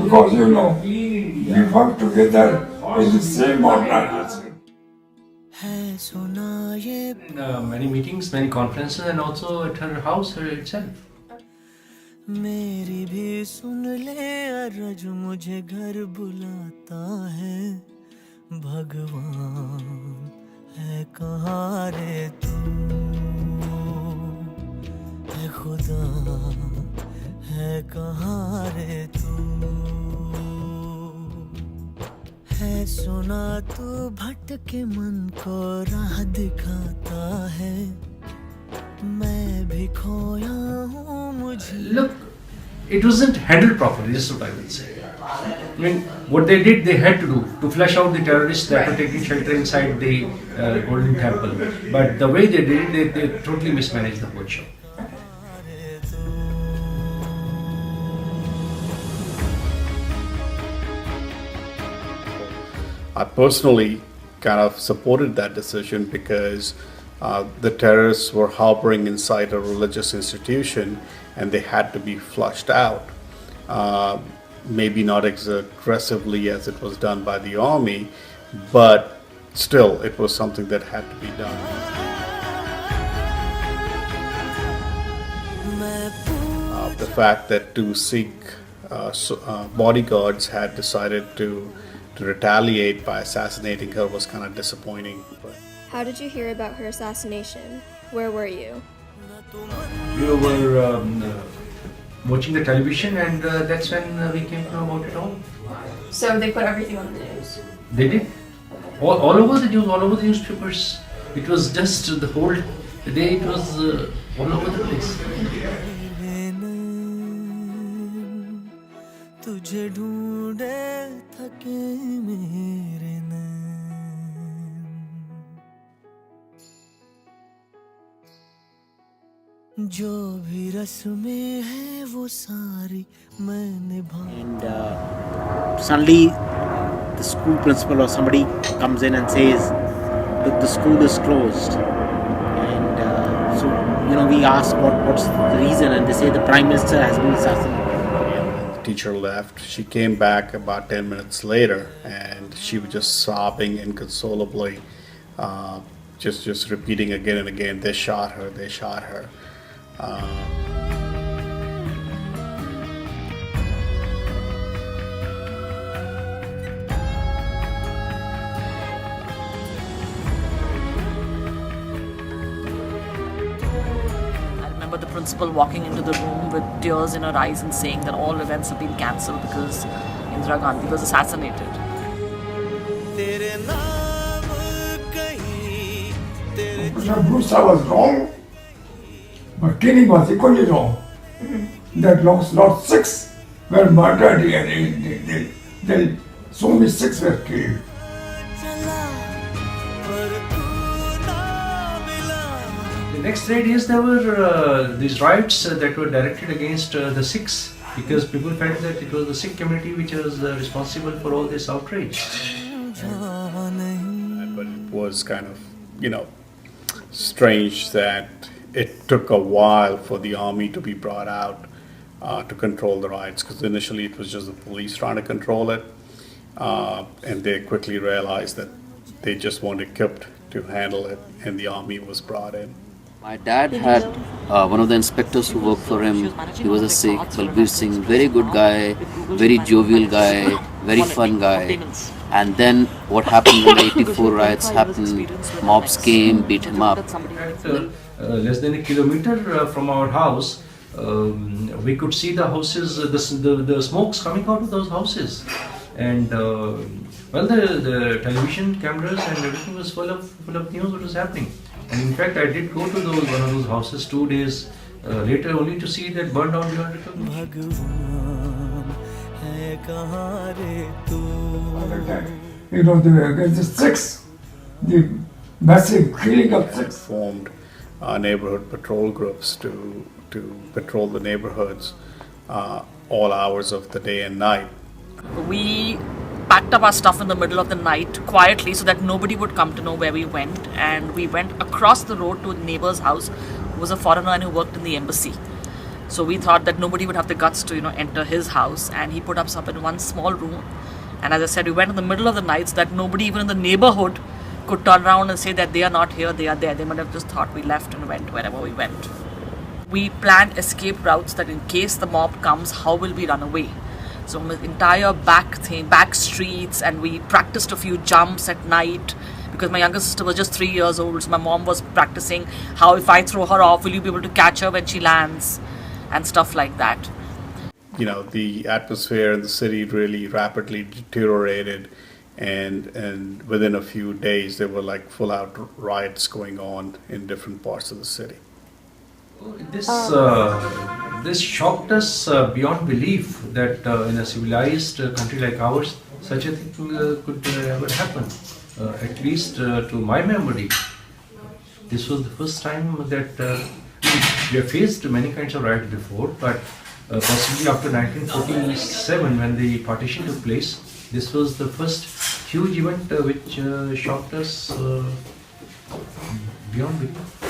Because we work together in the same organization. Many meetings, many conferences, and also at her house itself. मेरी भी सुन ले अरज मुझे घर बुलाता है भगवान है कहाँ रे तू है खुदा है कहाँ रे तू है सुना तू भटके मन को राह दिखाता है मैं भी खोया हूँ मुझे. Look, it wasn't handled properly, this is what I will say. I mean, what they did, they had to do to flush out the terrorists that were taking shelter inside the Golden Temple. But the way they did it, they totally mismanaged the whole show. I personally kind of supported that decision because the terrorists were harboring inside a religious institution and they had to be flushed out. Maybe not as aggressively as it was done by the army, but still it was something that had to be done. The fact that two Sikh bodyguards had decided to retaliate by assassinating her was kind of disappointing. But How did you hear about her assassination? Where were you? We were watching the television, and that's when we came to know about it all. So they put everything on the news. They did. All over the news, all over the newspapers. It was just the whole day, it was all over the place. तुझे ढूंढे थके मेरे नैन जो भी रस्में हैं वो सारी मैं निभा. And suddenly the school principal or somebody comes in and says, look, the school is closed. And so we ask what's the reason, and they say the Prime Minister has been assassinated. teacher left. She came back about 10 minutes later and she was just sobbing inconsolably, just repeating again and again, they shot her, they shot her. The principal walking into the room with tears in her eyes and saying that all events have been cancelled because Indira Gandhi was assassinated. Busa was wrong, but killing was equally wrong. That lot 6 were murdered and so many 6 were killed. The next 3 days there were these riots that were directed against the Sikhs, because people felt that it was the Sikh community which was responsible for all this outrage. But it was kind of, strange that it took a while for the army to be brought out to control the riots, because initially it was just the police trying to control it, and they quickly realized that they just weren't equipped to handle it, and the army was brought in. My dad had one of the inspectors who worked for him. He was a Sikh, Balbir Singh, very good guy, very jovial guy, very fun guy. And then what happened when the 84 riots happened, mobs came, beat him up. At less than a kilometer from our house, we could see the houses, the smokes coming out of those houses. And the television cameras and everything was full of news what was happening. And in fact, I did go to one of those houses 2 days later only to see that burned down beyond recognition. They were against the 6, the massive killing of 6. Formed neighborhood patrol groups to patrol the neighborhoods all hours of the day and night. We packed up our stuff in the middle of the night quietly so that nobody would come to know where we went, and we went across the road to a neighbor's house who was a foreigner and who worked in the embassy. So we thought that nobody would have the guts to, enter his house, and he put us up in one small room. And as I said, we went in the middle of the night so that nobody even in the neighborhood could turn around and say that they are not here, they are there. They might have just thought we left and went wherever we went. We planned escape routes that in case the mob comes, how will we run away? So the entire back streets, and we practiced a few jumps at night because my younger sister was just 3 years old. So my mom was practicing how if I throw her off, will you be able to catch her when she lands and stuff like that. The atmosphere in the city really rapidly deteriorated, and within a few days there were like full-out riots going on in different parts of the city. This shocked us beyond belief that in a civilized country like ours, such a thing could ever happen. At least to my memory, this was the first time that we have faced many kinds of riots before, but possibly after 1947, when the partition took place, this was the first huge event which shocked us beyond belief.